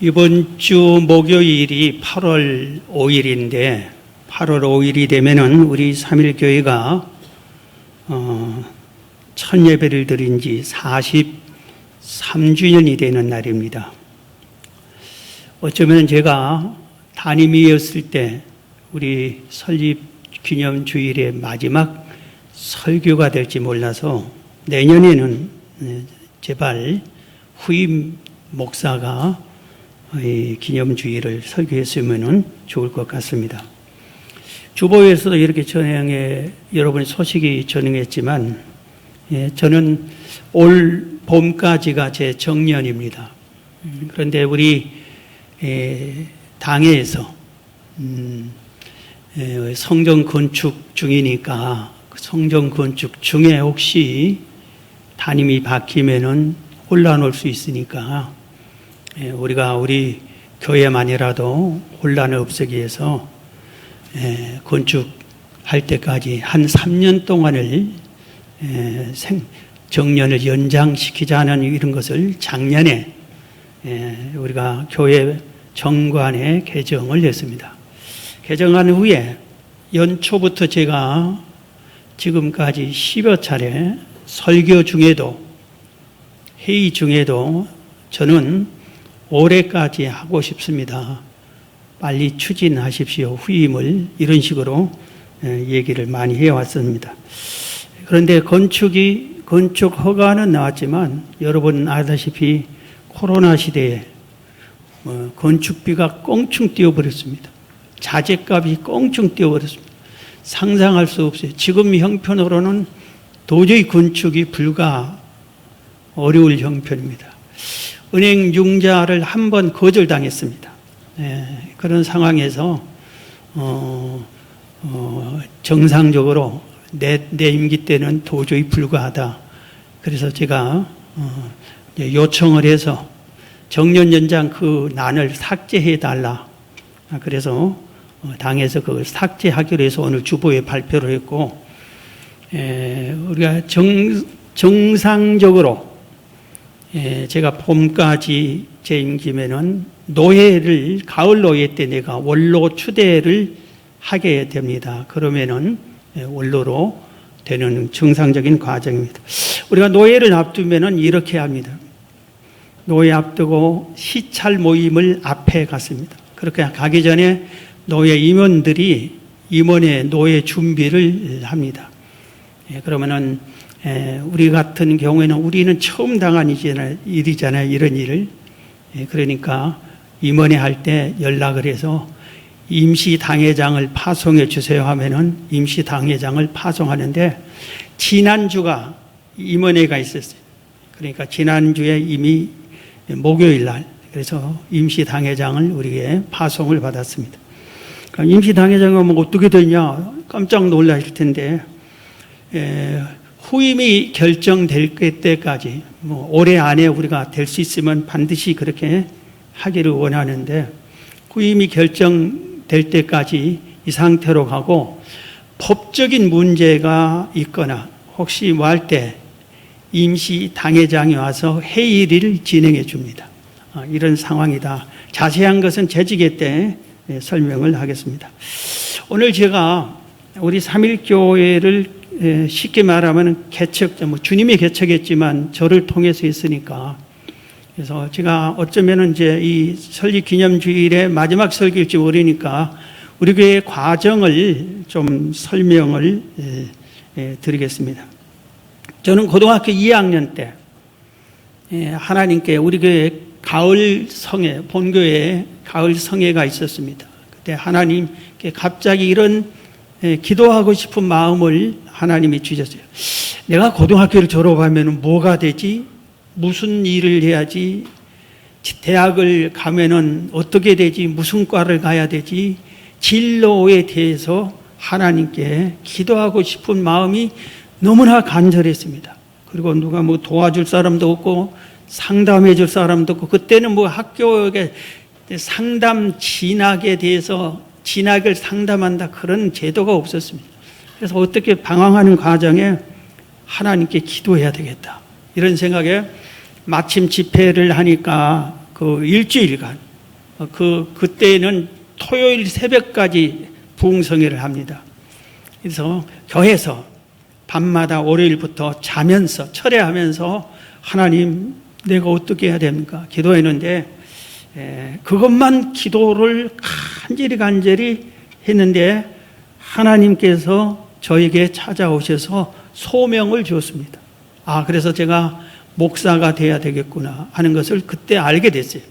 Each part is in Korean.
이번 주 목요일이 8월 5일인데 8월 5일이 되면은 우리 삼일교회가 첫 예배를 드린 지 43주년이 되는 날입니다. 어쩌면 제가 담임이었을 때 우리 설립 기념 주일의 마지막 설교가 될지 몰라서 내년에는 제발 후임 목사가 기념주일을 설교했으면 좋을 것 같습니다. 주보에서도 이렇게 여러분의 소식이 전해했지만 저는 올 봄까지가 제 정년입니다. 그런데 우리 당에서 성전 건축 중이니까 성전 건축 중에 혹시 담임이 바뀌면은 혼란 올 수 있으니까 우리가 우리 교회만이라도 혼란을 없애기 위해서 건축할 때까지 한 3년 동안을 정년을 연장시키자는 이런 것을 작년에 우리가 교회 정관에 개정을 했습니다. 개정한 후에 연초부터 제가 지금까지 10여 차례 설교 중에도 회의 중에도 저는 올해까지 하고 싶습니다. 빨리 추진하십시오. 후임을 이런 식으로 얘기를 많이 해왔습니다. 그런데 건축 허가는 나왔지만 여러분 아다시피 코로나 시대에 건축비가 껑충 뛰어버렸습니다. 자재값이 껑충 뛰어버렸습니다. 상상할 수 없어요. 지금 형편으로는 도저히 건축이 어려울 형편입니다. 은행 융자를 한 번 거절당했습니다. 그런 상황에서 정상적으로 내 임기 때는 도저히 불가하다. 그래서 제가 요청을 해서 정년 연장 그 난을 삭제해 달라. 그래서 당에서 그걸 삭제하기로 해서 오늘 주보에 발표를 했고, 우리가 정상적으로 제가 봄까지 제 임기면은 노회를 가을 노회 때 내가 원로 추대를 하게 됩니다. 그러면은 원로로 되는 정상적인 과정입니다. 우리가 노회를 앞두면은 이렇게 합니다. 노회 앞두고 시찰 모임을 앞에 갔습니다. 그렇게 가기 전에 노회 임원들이 임원의 노회 준비를 합니다. 그러면은 우리 같은 경우에는 우리는 처음 당한 일이잖아요. 이런 일을. 그러니까 임원회 할 때 연락을 해서 임시당회장을 파송해 주세요 하면은 임시당회장을 파송하는데 지난주가 임원회가 있었어요. 그러니까 지난주에 이미 목요일 날 그래서 임시당회장을 우리에게 파송을 받았습니다. 그러니까 임시당회장은 뭐 어떻게 되냐 깜짝 놀라실 텐데 후임이 결정될 때까지 올해 안에 우리가 될 수 있으면 반드시 그렇게 하기를 원하는데 후임이 결정될 때까지 이 상태로 가고 법적인 문제가 있거나 혹시 뭐 할 때 임시 당회장이 와서 회의를 진행해 줍니다. 이런 상황이다. 자세한 것은 재직회 때 설명을 하겠습니다. 오늘 제가 우리 삼일교회를 쉽게 말하면 주님이 개척했지만 저를 통해서 했으니까 그래서 제가 어쩌면 이제 이 설립 기념주일의 마지막 설교일지 모르니까 우리 교회 과정을 좀 설명을 드리겠습니다. 저는 고등학교 2학년 때 하나님께 우리 교회 가을 성회, 본교회에 가을 성회가 있었습니다. 그때 하나님께 갑자기 이런 기도하고 싶은 마음을 하나님이 주셨어요. 내가 고등학교를 졸업하면 뭐가 되지? 무슨 일을 해야지? 대학을 가면은 어떻게 되지? 무슨 과를 가야 되지? 진로에 대해서 하나님께 기도하고 싶은 마음이 너무나 간절했습니다. 그리고 누가 뭐 도와줄 사람도 없고 상담해 줄 사람도 없고 그때는 뭐 학교에 상담 진학에 대해서 진학을 상담한다 그런 제도가 없었습니다. 그래서 어떻게 방황하는 과정에 하나님께 기도해야 되겠다 이런 생각에 마침 집회를 하니까 그 일주일간 그때는 토요일 새벽까지 부흥성회를 합니다. 그래서 교회에서 밤마다 월요일부터 자면서 철회하면서 하나님 내가 어떻게 해야 됩니까? 기도했는데 그것만 기도를 간절히 했는데 하나님께서 저에게 찾아오셔서 소명을 주었습니다. 그래서 제가 목사가 돼야 되겠구나 하는 것을 그때 알게 됐어요.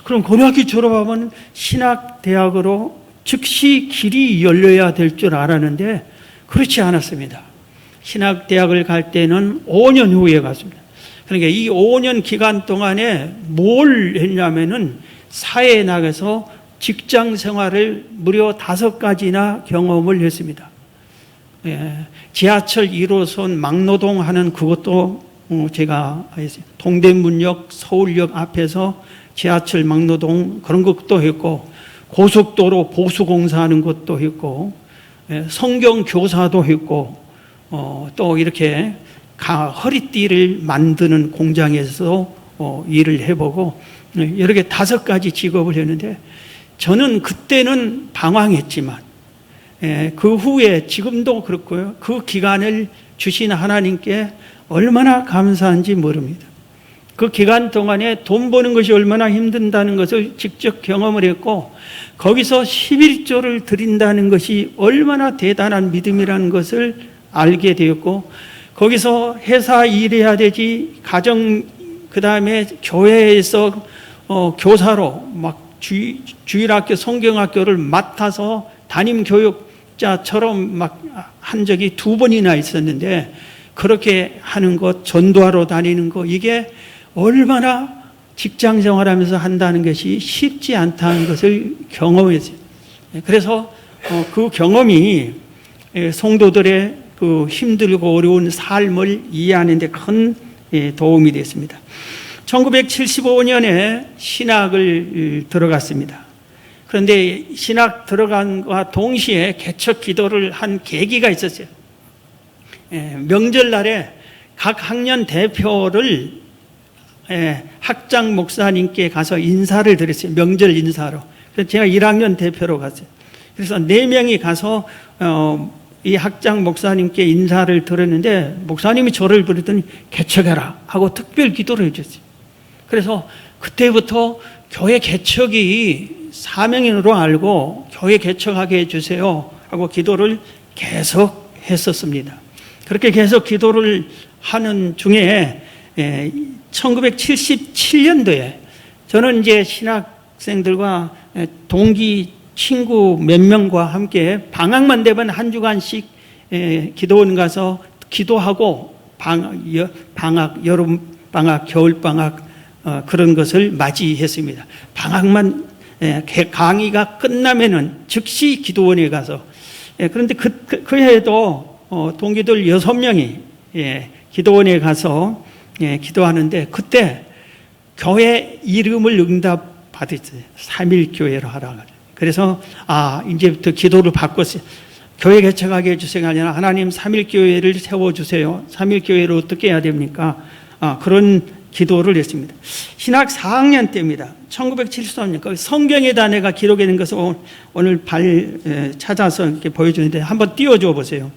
그럼 고등학교 졸업하면 신학대학으로 즉시 길이 열려야 될 줄 알았는데 그렇지 않았습니다. 신학대학을 갈 때는 5년 후에 갔습니다. 그러니까 이 5년 기간 동안에 뭘 했냐면은 사회에 나가서 직장 생활을 무려 5가지나 경험을 했습니다. 지하철 1호선 막노동 하는 그것도 제가 했어요. 동대문역, 서울역 앞에서 지하철 막노동 그런 것도 했고, 고속도로 보수공사하는 것도 했고, 성경 교사도 했고, 또 이렇게 허리띠를 만드는 공장에서 일을 해보고 여러 개 5가지 직업을 했는데 저는 그때는 방황했지만 그 후에 지금도 그렇고요. 그 기간을 주신 하나님께 얼마나 감사한지 모릅니다. 그 기간 동안에 돈 버는 것이 얼마나 힘든다는 것을 직접 경험을 했고 거기서 11조를 드린다는 것이 얼마나 대단한 믿음이라는 것을 알게 되었고 거기서 회사 일해야 되지 가정 그 다음에 교회에서 교사로 막 주일학교 성경학교를 맡아서 담임 교육자처럼 막 한 적이 2번이나 있었는데 그렇게 하는 것 전도하러 다니는 것 이게 얼마나 직장 생활하면서 한다는 것이 쉽지 않다는 것을 경험했어요. 그래서 그 경험이 성도들의 그 힘들고 어려운 삶을 이해하는 데 큰 도움이 됐습니다. 1975년에 신학을 들어갔습니다. 그런데 신학 들어간과 동시에 개척 기도를 한 계기가 있었어요. 명절날에 각 학년 대표를 학장 목사님께 가서 인사를 드렸어요. 명절 인사로. 그래서 제가 1학년 대표로 갔어요. 그래서 4명이 가서 이 학장 목사님께 인사를 드렸는데 목사님이 저를 부르더니 개척해라 하고 특별 기도를 해줬어요. 그래서 그때부터 교회 개척이 사명으로 알고 교회 개척하게 해주세요 하고 기도를 계속 했었습니다. 그렇게 계속 기도를 하는 중에 1977년도에 저는 이제 신학생들과 동기 친구 몇 명과 함께 방학만 되면 한 주간씩 기도원 가서 기도하고 방학, 여름 방학, 겨울 방학 그런 것을 맞이했습니다. 방학만 강의가 끝나면은 즉시 기도원에 가서 그런데 그 해에도 동기들 6명이 기도원에 가서 기도하는데 그때 교회 이름을 응답 받았어요. 3.1교회로 하라고. 그래서 이제부터 기도를 바꿨어요. 교회 개척하게 해주세요 아니라 하나님 3.1교회를 세워주세요. 3.1교회를 어떻게 해야 됩니까? 그런 기도를 했습니다. 신학 4학년 때입니다. 1973년 성경의 단어가 기록이 된 것을 오늘 찾아서 이렇게 보여주는데 한번 띄워줘 보세요.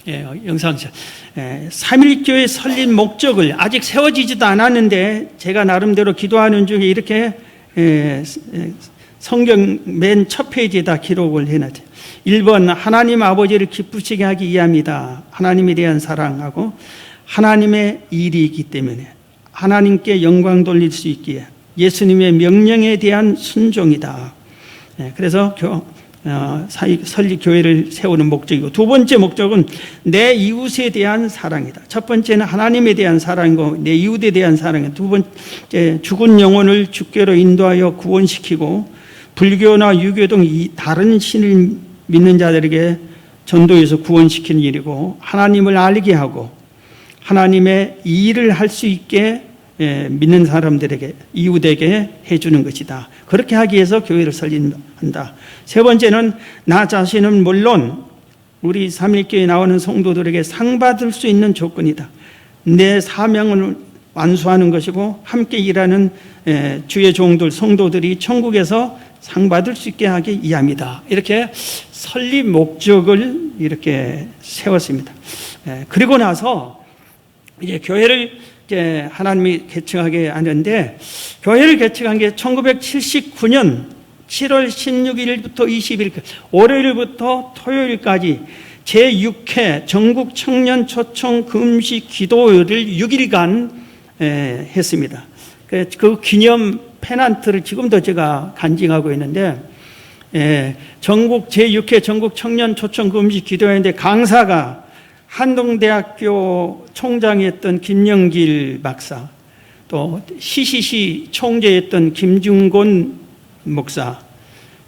영상샷. 3.1교회 설립 목적을 아직 세워지지도 않았는데 제가 나름대로 기도하는 중에 이렇게 성경 맨 첫 페이지에다 기록을 해놨죠. 1번 하나님 아버지를 기쁘시게 하기 위함이다. 하나님에 대한 사랑하고 하나님의 일이기 때문에 하나님께 영광 돌릴 수 있기에 예수님의 명령에 대한 순종이다. 그래서 설립교회를 세우는 목적이고 두 번째 목적은 내 이웃에 대한 사랑이다. 첫 번째는 하나님에 대한 사랑이고 내 이웃에 대한 사랑이다. 두 번째 죽은 영혼을 주께로 인도하여 구원시키고 불교나 유교 등 다른 신을 믿는 자들에게 전도해서 구원시키는 일이고 하나님을 알게 하고 하나님의 일을 할 수 있게 믿는 사람들에게 이웃에게 해주는 것이다. 그렇게 하기 위해서 교회를 설립한다. 세 번째는 나 자신은 물론 우리 3.1교회에 나오는 성도들에게 상 받을 수 있는 조건이다. 내 사명을 완수하는 것이고 함께 일하는 주의 종들 성도들이 천국에서 상 받을 수 있게 하기 위함이다. 이렇게 설립 목적을 이렇게 세웠습니다. 그리고 나서 이제 교회를 이제 하나님이 개척하게 하는데, 교회를 개척한 게 1979년 7월 16일부터 20일까지, 월요일부터 토요일까지 제6회 전국 청년 초청 금식 기도회를 6일간 했습니다. 그 기념 페넌트를 지금도 제가 간직하고 있는데, 전국 제6회 전국 청년 초청 금식 기도회인데 강사가 한동대학교 총장이었던 김영길 박사, 또 CCC 총재였던 김중곤 목사,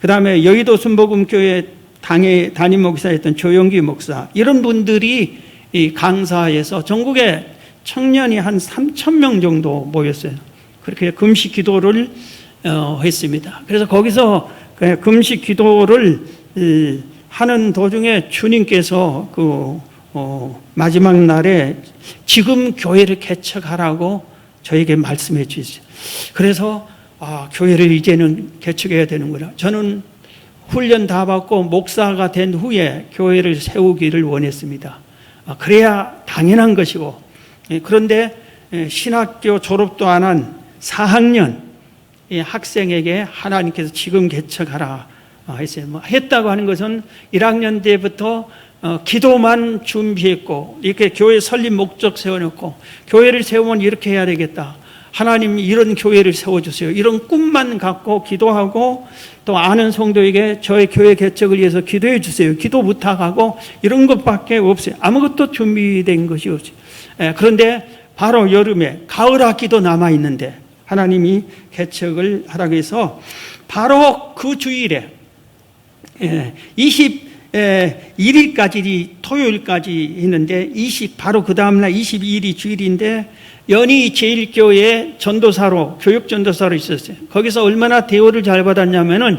그 다음에 여의도 순복음교회 담임 목사였던 조영기 목사, 이런 분들이 이 강사에서 전국에 청년이 한 3,000명 정도 모였어요. 그렇게 금식 기도를 했습니다. 그래서 거기서 금식 기도를 하는 도중에 주님께서 마지막 날에 지금 교회를 개척하라고 저에게 말씀해 주셨어요. 그래서 교회를 이제는 개척해야 되는구나. 저는 훈련 다 받고 목사가 된 후에 교회를 세우기를 원했습니다. 그래야 당연한 것이고, 그런데 신학교 졸업도 안 한 4학년 학생에게 하나님께서 지금 개척하라 했어요. 했다고 하는 것은 1학년 때부터 기도만 준비했고, 이렇게 교회 설립 목적 세워놓고, 교회를 세우면 이렇게 해야 되겠다, 하나님 이런 교회를 세워주세요, 이런 꿈만 갖고 기도하고, 또 아는 성도에게 저의 교회 개척을 위해서 기도해 주세요, 기도 부탁하고, 이런 것밖에 없어요. 아무것도 준비된 것이 없어요. 그런데 바로 여름에 가을 학기도 남아있는데 하나님이 개척을 하라고 해서 바로 그 주일에 21일까지 토요일까지 했는데, 바로 그 다음날 22일이 주일인데 연희 제1교회 전도사로, 교육 전도사로 있었어요. 거기서 얼마나 대우를 잘 받았냐면은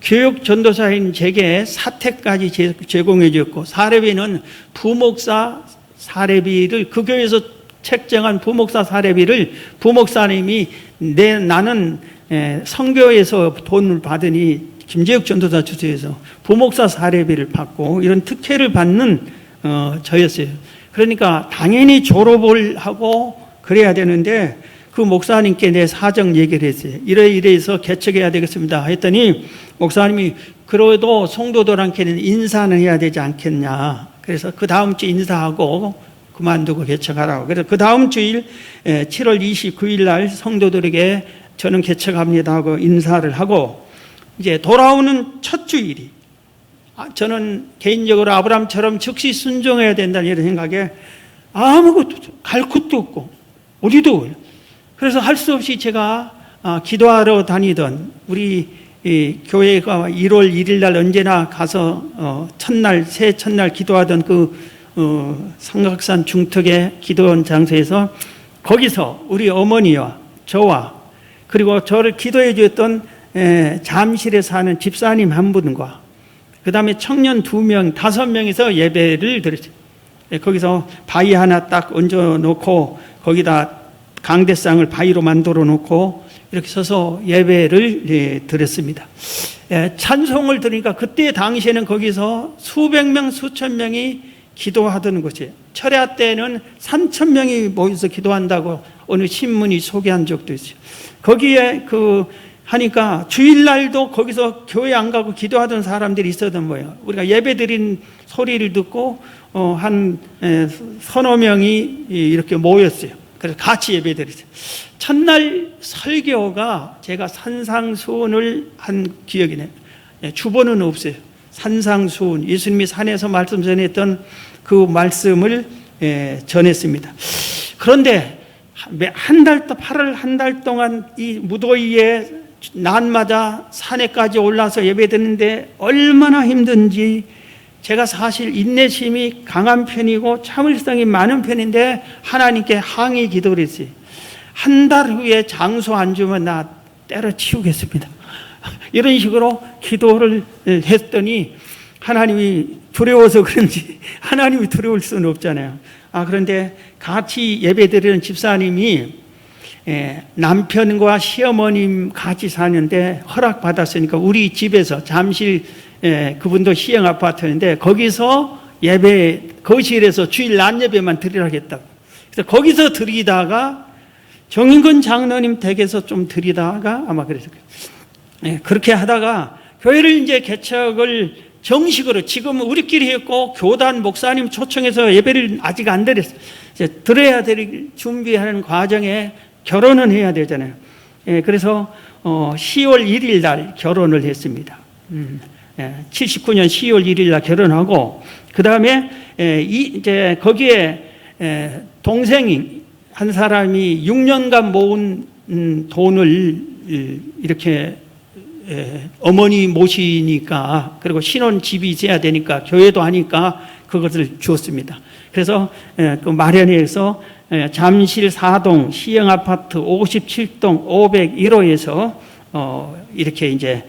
교육 전도사인 제게 사택까지 제공해 줬고, 사례비는 부목사 사례비를, 그 교회에서 책정한 부목사 사례비를 부목사님이 나는 선교에서 돈을 받으니 김재욱 전도사 주소에서 부목사 사례비를 받고, 이런 특혜를 받는 저였어요. 그러니까 당연히 졸업을 하고 그래야 되는데, 그 목사님께 내 사정 얘기를 했어요. 이래서 개척해야 되겠습니다 했더니 목사님이 그래도 성도들한테는 인사는 해야 되지 않겠냐, 그래서 그 다음 주 인사하고 그만두고 개척하라고. 그래서 그 다음 주일 7월 29일 날 성도들에게 저는 개척합니다 하고 인사를 하고, 이제 돌아오는 첫 주일이, 저는 개인적으로 아브라함처럼 즉시 순종해야 된다는 이런 생각에 아무것도 갈 곳도 없고 어디도 없어요. 그래서 할 수 없이 제가 기도하러 다니던, 우리 교회가 1월 1일 날 언제나 가서 새해 첫날 기도하던 삼각산 중턱의 기도원 장소에서, 거기서 우리 어머니와 저와 그리고 저를 기도해 주었던 잠실에 사는 집사님 한 분과 그 다음에 청년 2명, 5명이서 예배를 드렸어요. 거기서 바위 하나 딱 얹어놓고 거기다 강대상을 바위로 만들어 놓고 이렇게 서서 예배를 드렸습니다. 찬송을 들으니까 그때 당시에는 거기서 수백 명, 수천 명이 기도하던 곳이에요. 철야 때는 3,000명이 모여서 기도한다고 어느 신문이 소개한 적도 있어요. 거기에 하니까 주일날도 거기서 교회 안 가고 기도하던 사람들이 있었던 거예요. 우리가 예배 드린 소리를 듣고 한 서너 명이 이렇게 모였어요. 그래서 같이 예배 드렸어요. 첫날 설교가 제가 산상수훈을 한 기억이 나요. 주보는 없어요. 산상수훈, 예수님이 산에서 말씀 전했던 그 말씀을 전했습니다. 그런데 한 달 동안 이 무더위에 낮마다 산에까지 올라서 예배 드리는데 얼마나 힘든지, 제가 사실 인내심이 강한 편이고 참을성이 많은 편인데 하나님께 항의 기도를 했어요. 한 달 후에 장소 안 주면 나 때려치우겠습니다. 이런 식으로 기도를 했더니 하나님이 두려워서 그런지, 하나님이 두려울 수는 없잖아요. 그런데 같이 예배드리는 집사님이 남편과 시어머님 같이 사는데 허락받았으니까 우리 집에서 잠실 그분도 시형 아파트인데 거기서 예배 거실에서 주일 낮 예배만 드리라겠다고. 그래서 거기서 드리다가 정인근 장로님 댁에서 좀 드리다가 아마 그래서 그렇게 하다가 교회를 이제 개척을 정식으로 지금 우리끼리 했고 교단 목사님 초청해서 예배를 아직 안 드렸어요. 이제 들어야 될 준비하는 과정에 결혼은 해야 되잖아요. 그래서 10월 1일 날 결혼을 했습니다. 79년 10월 1일 날 결혼하고 그 다음에 이제 거기에 동생이 한 사람이 6년간 모은 돈을 이렇게 어머니 모시니까 그리고 신혼집이 있어야 되니까 교회도 하니까 그것을 주었습니다. 그래서 그 마련해서 잠실 4동 시형 아파트 57동 501호에서 이렇게 이제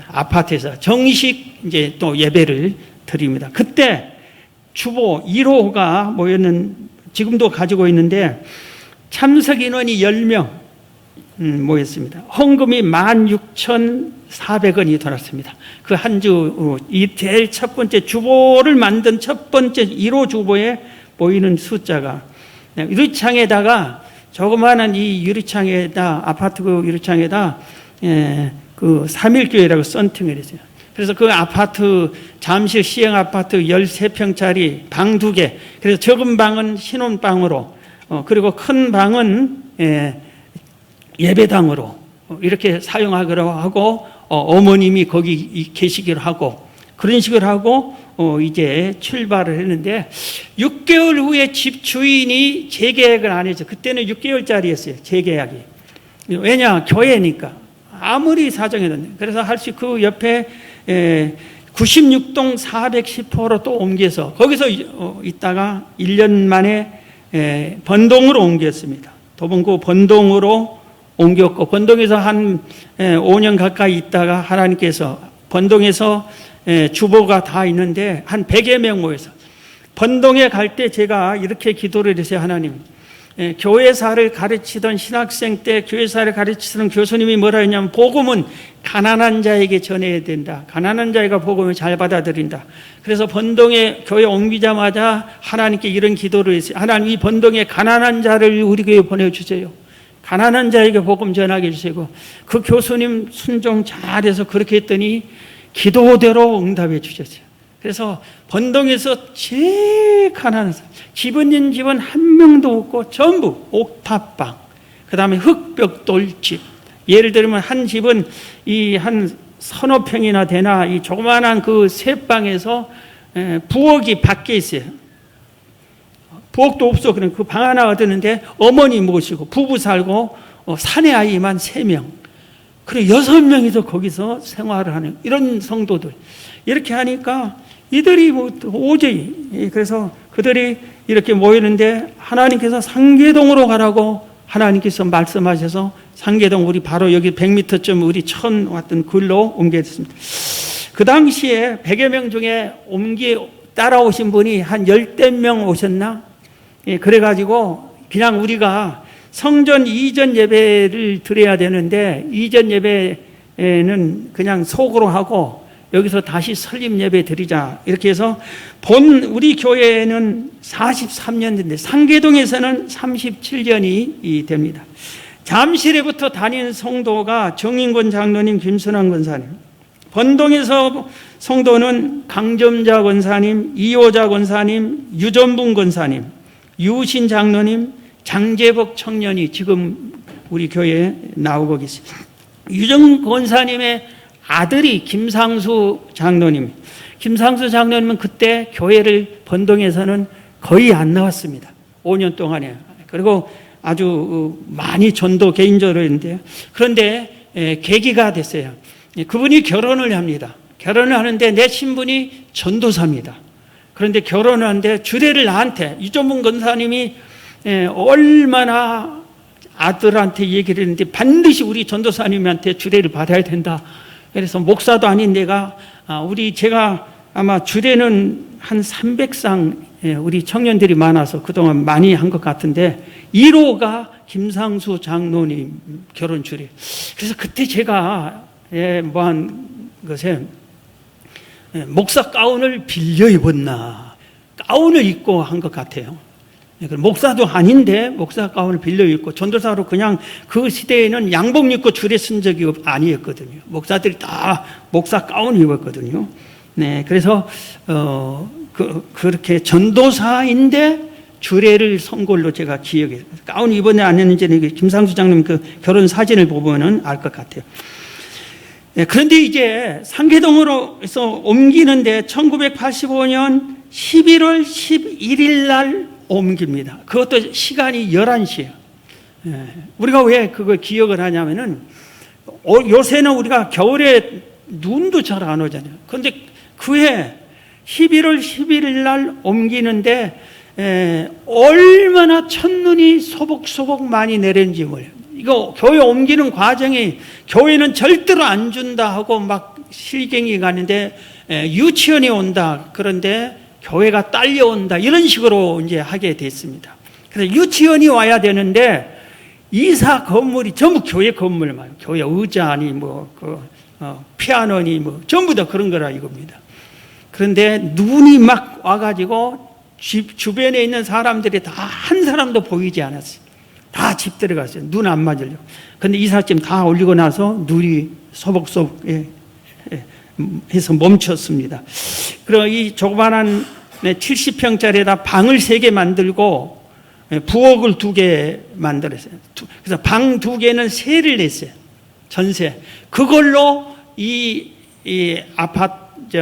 아파트에서 정식 이제 또 예배를 드립니다. 그때 주보 1호가 모였는 지금도 가지고 있는데 참석 인원이 10명 모였습니다. 헌금이 16,400원이 들었습니다. 그 한 주 이 제일 첫 번째 주보를 만든 첫 번째 1호 주보에 보이는 숫자가 유리창에다가 조그마한 이 유리창에다 아파트 그 유리창에다 그 삼일교회라고 썬팅을 했어요. 그래서 그 아파트 잠실 시형 아파트 13평짜리 방 2개. 그래서 적은 방은 신혼방으로 그리고 큰 방은 예배당으로 이렇게 사용하기로 하고 어머님이 거기 계시기로 하고 그런 식으로 하고 이제 출발을 했는데 6개월 후에 집 주인이 재계약을 안 했죠. 그때는 6개월짜리였어요. 재계약이. 왜냐? 교회니까. 아무리 사정해도. 그래서 할 수 그 옆에 96동 410호로 또 옮겨서 거기서 있다가 1년 만에 번동으로 옮겼습니다. 도봉구 번동으로 옮겼고 번동에서 한 5년 가까이 있다가 하나님께서 번동에서 주보가 다 있는데 한 100여 명 모여서 번동에 갈 때 제가 이렇게 기도를 했어요. 하나님, 교회사를 가르치던 신학생 때 교회사를 가르치던 교수님이 뭐라 했냐면 복음은 가난한 자에게 전해야 된다. 가난한 자가 복음을 잘 받아들인다. 그래서 번동에 교회 옮기자마자 하나님께 이런 기도를 했어요. 하나님, 이 번동에 가난한 자를 우리 교회에 보내주세요. 가난한 자에게 복음 전하게 해주시고 그 교수님 순종 잘해서 그렇게 했더니 기도대로 응답해 주셨어요. 그래서 번동에서 제일 가난한 사람, 집 있는 집은 한 명도 없고 전부 옥탑방, 그 다음에 흙벽돌집. 예를 들면 한 집은 이 한 서너 평이나 되나 이 조그마한 그 세 방에서 부엌이 밖에 있어요. 부엌도 없어. 그럼 그 방 하나 얻었는데 어머니 모시고 부부 살고 사내 아이만 3명. 그리고 6명이서 거기서 생활을 하는 이런 성도들. 이렇게 하니까 이들이 뭐 오지. 그래서 그들이 이렇게 모이는데 하나님께서 상계동으로 가라고 하나님께서 말씀하셔서 상계동 우리 바로 여기 100m쯤 우리 처음 왔던 글로 옮겼습니다. 그 당시에 100여 명 중에 따라오신 분이 한 10대 명 오셨나? 그래가지고 그냥 우리가 성전 이전 예배를 드려야 되는데 이전 예배는 그냥 속으로 하고 여기서 다시 설립 예배 드리자 이렇게 해서 우리 교회는 43년 됐는데 상계동에서는 37년이 됩니다. 잠실에부터 다닌 성도가 정인권 장로님, 김순환 권사님, 번동에서 성도는 강점자 권사님, 이호자 권사님, 유전분 권사님, 유신 장로님, 장재복 청년이 지금 우리 교회에 나오고 계십니다. 유정 권사님의 아들이 김상수 장로님. 김상수 장로님은 그때 교회를 번동에서는 거의 안 나왔습니다. 5년 동안에. 그리고 아주 많이 전도 개인적으로 했는데요. 그런데 계기가 됐어요. 그분이 결혼을 합니다. 결혼을 하는데 내 신분이 전도사입니다. 그런데 결혼을 하는데 주례를 나한테 유전문 권사님이 얼마나 아들한테 얘기를 했는데 반드시 우리 전도사님한테 주례를 받아야 된다. 그래서 목사도 아닌 내가 제가 아마 주례는 한 300상 우리 청년들이 많아서 그동안 많이 한 것 같은데 1호가 김상수 장로님 결혼 주례. 그래서 그때 제가 뭐 한 것에 목사 가운을 빌려 입었나, 가운을 입고 한 것 같아요. 목사도 아닌데 목사 가운을 빌려 입고, 전도사로 그냥 그 시대에는 양복 입고 주례 쓴 적이 아니었거든요. 목사들이 다 목사 가운 입었거든요. 네, 그래서 그렇게 전도사인데 주례를 선 걸로 제가 기억해요. 가운 입었냐 안 했는지는 김상수 장님 그 결혼 사진을 보면은 알 것 같아요. 네, 그런데 이제 상계동으로서 옮기는데 1985년 11월 11일 날 옮깁니다. 그것도 시간이 11시예요. 우리가 왜 그걸 기억을 하냐면은 요새는 우리가 겨울에 눈도 잘 안 오잖아요. 그런데 그해 11월 11일 날 옮기는데 얼마나 첫눈이 소복소복 많이 내렸는지 몰라요. 이거 교회 옮기는 과정이, 교회는 절대로 안 준다 하고 막 실갱이 가는데 유치원이 온다, 그런데 교회가 딸려온다, 이런 식으로 이제 하게 됐습니다. 그래서 유치원이 와야 되는데 이사 건물이 전부 교회 건물만, 교회 의자니 피아노니 전부 다 그런 거라 이겁니다. 그런데 눈이 막 와가지고 주변에 있는 사람들이 다 한 사람도 보이지 않았어요. 다 집 들어갔어요. 눈 안 맞으려고. 근데 이삿짐 다 올리고 나서 눈이 소복소복 해서 멈췄습니다. 그리고 이 조그만한 70평짜리에다 방을 3개 만들고 부엌을 2개 만들었어요. 그래서 방 2개는 세를 냈어요. 전세. 그걸로 이 아파트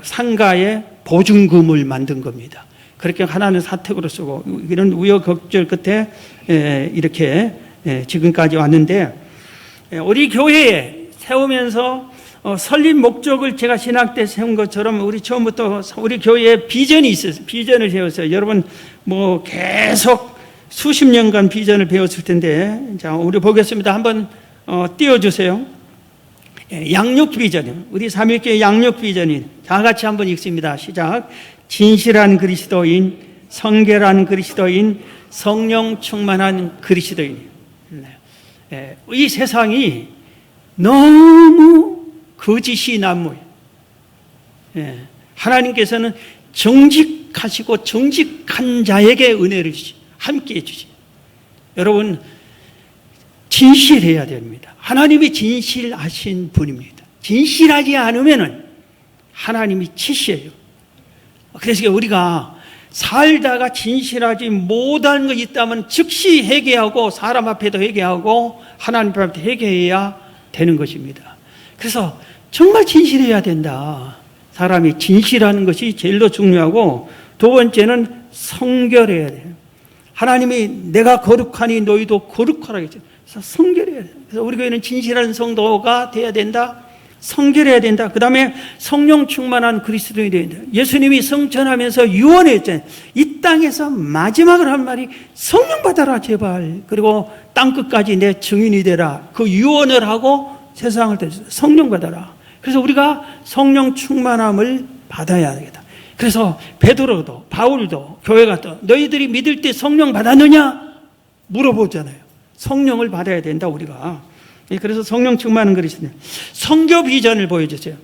상가에 보증금을 만든 겁니다. 그렇게 하나는 사택으로 쓰고, 이런 우여곡절 끝에 이렇게 지금까지 왔는데, 우리 교회에 세우면서 설립 목적을 제가 신학 때 세운 것처럼 우리 처음부터 우리 교회에 비전이 있었어요. 비전을 세웠어요. 여러분 계속 수십 년간 비전을 배웠을 텐데, 자, 우리 보겠습니다. 한번 띄워주세요. 양육 비전이요. 우리 삼일교회 양육 비전이 다 같이 한번 읽습니다. 시작. 진실한 그리스도인, 성결한 그리스도인, 성령 충만한 그리스도인. 이 세상이 너무 거짓이 난무해요. 하나님께서는 정직하시고 정직한 자에게 은혜를 함께 해주시죠. 여러분, 진실해야 됩니다. 하나님이 진실하신 분입니다. 진실하지 않으면 하나님이 치셔요. 그래서 우리가 살다가 진실하지 못한 거 있다면 즉시 회개하고, 사람 앞에도 회개하고 하나님 앞에 회개해야 되는 것입니다. 그래서 정말 진실해야 된다. 사람이 진실하는 것이 제일로 중요하고, 두 번째는 성결해야 돼요. 하나님이 내가 거룩하니 너희도 거룩하라 했죠. 그래서 성결해야 돼요. 그래서 우리 교회는 진실한 성도가 돼야 된다. 성결해야 된다. 그 다음에 성령 충만한 그리스도인이 돼야 된다. 예수님이 성천하면서 유언했잖아요. 이 땅에서 마지막으로 한 말이 성령 받아라 제발. 그리고 땅끝까지 내 증인이 되라. 그 유언을 하고 세상을 대해서 성령 받아라. 그래서 우리가 성령 충만함을 받아야 되겠다. 그래서 베드로도 바울도 교회가 또 너희들이 믿을 때 성령 받았느냐 물어보잖아요. 성령을 받아야 된다 우리가. 그래서 성령 충만한 그리스도인. 성교 비전을 보여주세요.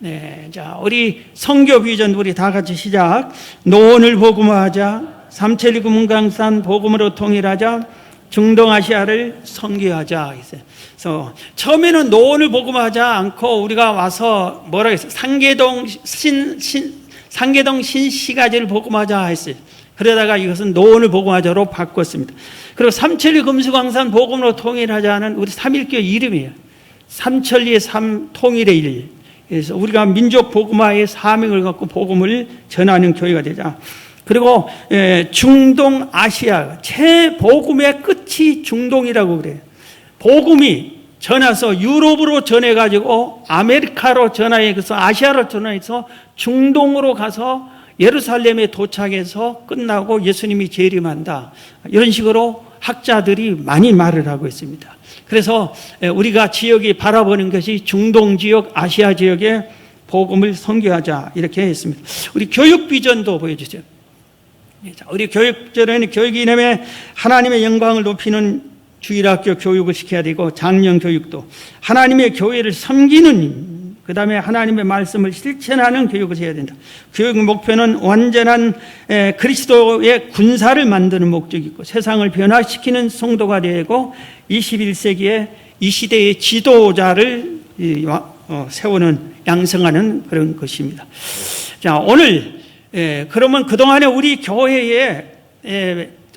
네, 자, 우리 성교 비전 우리 다 같이 시작. 노원을 복음화하자. 삼천리 금강산 복음으로 통일하자. 중동아시아를 선교하자. 그래서 처음에는 노원을 복음화하자 않고 우리가 와서 뭐라 했어요? 상계동 신시가지를 복음화하자 했어요. 그러다가 이것은 노원을 복음화자로 바꿨습니다. 그리고 삼천리 금수강산 복음으로 통일하자는 우리 삼일교회 이름이에요. 삼천리의 삼, 통일의 일. 그래서 우리가 민족 복음화의 사명을 갖고 복음을 전하는 교회가 되자. 그리고 중동 아시아 최복음의 끝이 중동이라고 그래요. 복음이 전해서 유럽으로 전해가지고 아메리카로 전해서 아시아로 전해서 중동으로 가서 예루살렘에 도착해서 끝나고 예수님이 재림한다. 이런 식으로 학자들이 많이 말을 하고 있습니다. 그래서 우리가 지역이 바라보는 것이 중동 지역, 아시아 지역의 복음을 선교하자 이렇게 했습니다. 우리 교육 비전도 보여주세요. 자, 우리 교육 비전에는 교육 이념에 하나님의 영광을 높이는 주일학교 교육을 시켜야 되고, 작년 교육도 하나님의 교회를 섬기는, 그 다음에 하나님의 말씀을 실천하는 교육을 해야 된다. 교육 목표는 완전한 그리스도의 군사를 만드는 목적이 있고, 세상을 변화시키는 성도가 되고 21세기에 이 시대의 지도자를 세우는, 양성하는 그런 것입니다. 자, 오늘 그러면 그동안에 우리 교회에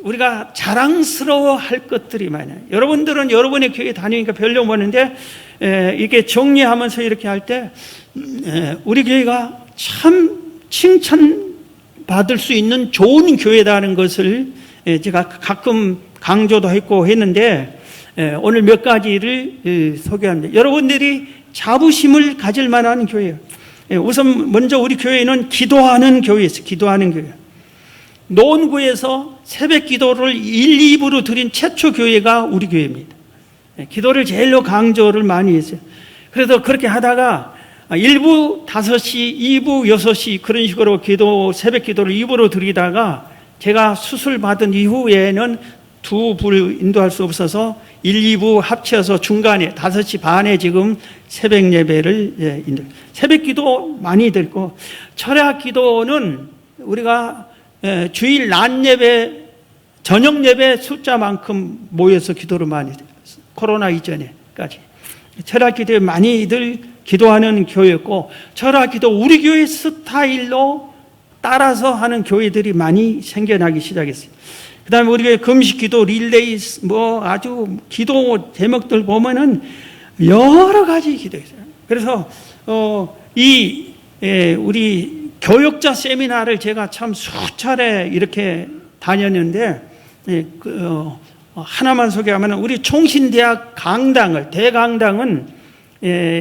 우리가 자랑스러워할 것들이 많아요. 여러분들은 여러분의 교회 다니니까 별로 모르는데, 이게 정리하면서 이렇게 할 때 우리 교회가 참 칭찬받을 수 있는 좋은 교회다는 것을 제가 가끔 강조도 했고 했는데, 오늘 몇 가지를 소개합니다. 여러분들이 자부심을 가질 만한 교회예요. 우선 먼저 우리 교회는 기도하는 교회였어요. 기도하는 교회. 노원구에서 새벽 기도를 1, 2부로 드린 최초 교회가 우리 교회입니다. 기도를 제일로 강조를 많이 했어요. 그래서 그렇게 하다가 1부 5시, 2부 6시 그런 식으로 새벽 기도를 2부로 드리다가 제가 수술 받은 이후에는 두 부를 인도할 수 없어서 1, 2부 합쳐서 중간에 5시 반에 지금 새벽 예배를 인도. 새벽 기도 많이 드리고, 철학 기도는 우리가 주일 낮 예배, 저녁 예배 숫자만큼 모여서 기도를 많이 드렸어요. 코로나 이전에까지. 철학 기도에 많이들 기도하는 교회였고, 철학 기도 우리 교회 스타일로 따라서 하는 교회들이 많이 생겨나기 시작했어요. 그 다음에 우리 교회 금식 기도, 릴레이, 아주 기도 제목들 보면은 여러 가지 기도했어요. 그래서, 우리 교역자 세미나를 제가 참 수차례 이렇게 다녔는데, 하나만 소개하면, 우리 총신대학 강당을, 대강당은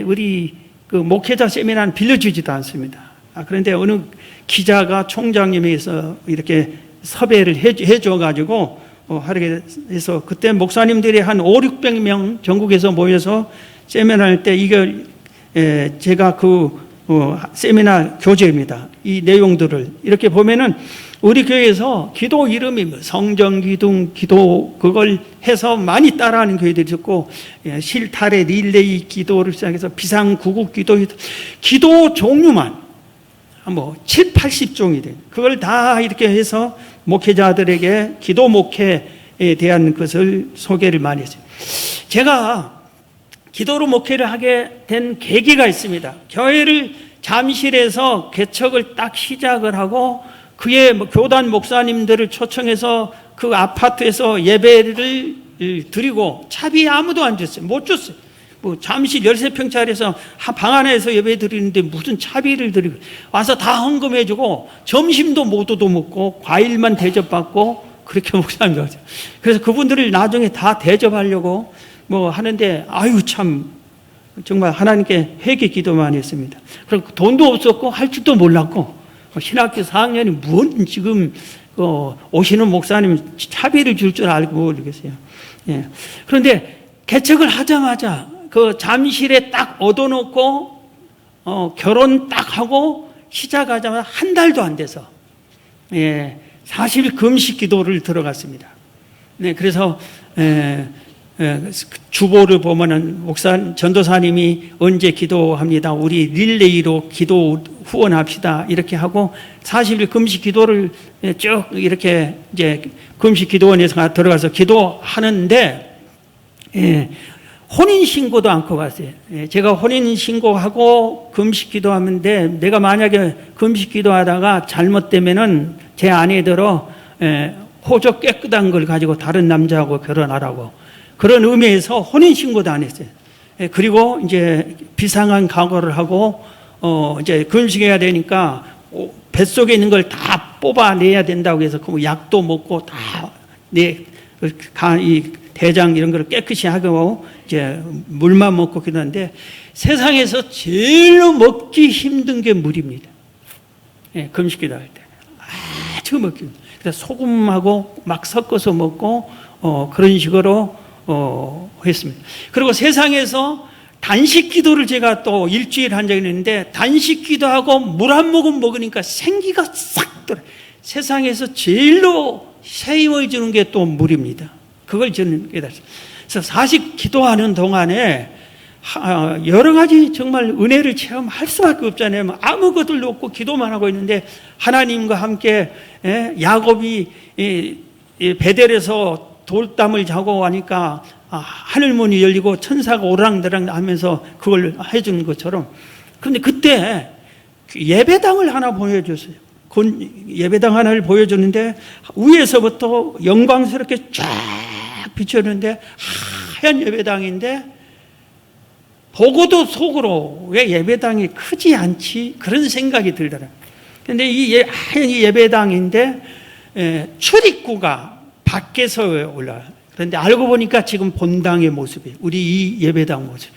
우리 그 목회자 세미나는 빌려주지도 않습니다. 그런데 어느 기자가 총장님에서 이렇게 섭외를 해줘가지고 하게 해서, 그때 목사님들이 한 5, 600명 전국에서 모여서 세미나 할 때, 이걸 제가 세미나 교재입니다. 이 내용들을 이렇게 보면은 우리 교회에서 기도 이름이 성정 기도 그걸 해서 많이 따라하는 교회들이 있었고, 실타래 릴레이 기도를 시작해서 비상구국 기도 종류만 7, 80종이 된, 그걸 다 이렇게 해서 목회자들에게 기도 목회에 대한 것을 소개를 많이 했어요. 제가 기도로 목회를 하게 된 계기가 있습니다. 교회를 잠실에서 개척을 딱 시작을 하고, 그의 교단 목사님들을 초청해서 그 아파트에서 예배를 드리고, 차비 아무도 안 줬어요. 못 줬어요. 잠실 13평짜리에서 방 안에서 예배 드리는데 무슨 차비를 드리고, 와서 다 헌금해주고 점심도 못 얻어먹고 과일만 대접받고 그렇게 목사님 하죠. 그래서 그분들을 나중에 다 대접하려고 하는데, 참 정말 하나님께 회개 기도만 했습니다. 그리고 돈도 없었고 할 줄도 몰랐고, 신학교 4학년이 뭔 지금 오시는 목사님 차비를 줄 줄 알고 모르겠어요. 예. 그런데 개척을 하자마자 그 잠실에 딱 얻어놓고 결혼 딱 하고 시작하자마자 한 달도 안 돼서 40일 금식 기도를 들어갔습니다. 네, 그래서 주보를 보면은 전도사님이 언제 기도합니다. 우리 릴레이로 기도 후원합시다. 이렇게 하고 40일 금식 기도를 쭉 이렇게 이제 금식 기도원에서 들어가서 기도하는데, 혼인신고도 않고 갔어요. 제가 혼인신고하고 금식 기도하는데, 내가 만약에 금식 기도하다가 잘못되면은 제 아내들어 호적 깨끗한 걸 가지고 다른 남자하고 결혼하라고, 그런 의미에서 혼인신고도 안 했어요. 그리고 이제 비상한 각오를 하고, 이제 금식해야 되니까 뱃속에 있는 걸 다 뽑아내야 된다고 해서 그 약도 먹고 다 이 대장 이런 걸 깨끗이 하고 이제 물만 먹고 그러는데, 세상에서 제일로 먹기 힘든 게 물입니다. 금식기도 할 때 아주 먹기 힘들어요. 그래서 소금하고 막 섞어서 먹고 그런 식으로 했습니다. 그리고 세상에서 단식 기도를 제가 또 일주일 한 적이 있는데, 단식 기도하고 물 한 모금 먹으니까 생기가 싹 돌아. 세상에서 제일로 새 힘을 주는 게 또 물입니다. 그걸 저는 깨달았어요. 그래서 40 기도하는 동안에 여러 가지 정말 은혜를 체험할 수밖에 없잖아요. 아무것도 없고 기도만 하고 있는데 하나님과 함께 야곱이 베델에서 돌담을 자고 하니까 하늘문이 열리고 천사가 오랑내랑 하면서 그걸 해주는 것처럼. 그런데 그때 예배당을 하나 보여줬어요. 예배당 하나를 보여줬는데 위에서부터 영광스럽게 쫙 비쳤는데 하얀 예배당인데, 보고도 속으로 왜 예배당이 크지 않지? 그런 생각이 들더라고요. 그런데 이 하얀 예배당인데 출입구가 밖에서 올라와요. 그런데 알고 보니까 지금 본당의 모습이에요. 우리 이 예배당 모습.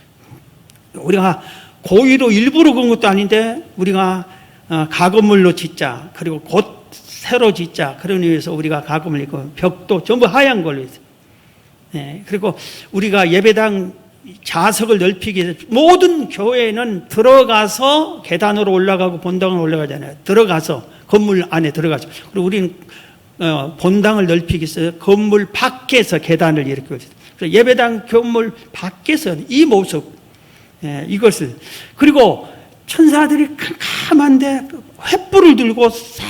우리가 고의로 일부러 그런 것도 아닌데, 우리가 가건물로 짓자, 그리고 곧 새로 짓자, 그런 의미에서 우리가 가건물 있고 벽도 전부 하얀 걸로 있어요. 그리고 우리가 예배당 좌석을 넓히기 위해서 모든 교회는 들어가서 계단으로 올라가고 본당으로 올라가잖아요. 들어가서 건물 안에 들어가서. 그리고 우리는 본당을 넓히기 위해서 건물 밖에서 계단을 이렇게 올렸어요. 그래서 예배당 건물 밖에서 이 모습, 이것을. 그리고 천사들이 캄캄한데 횃불을 들고 싹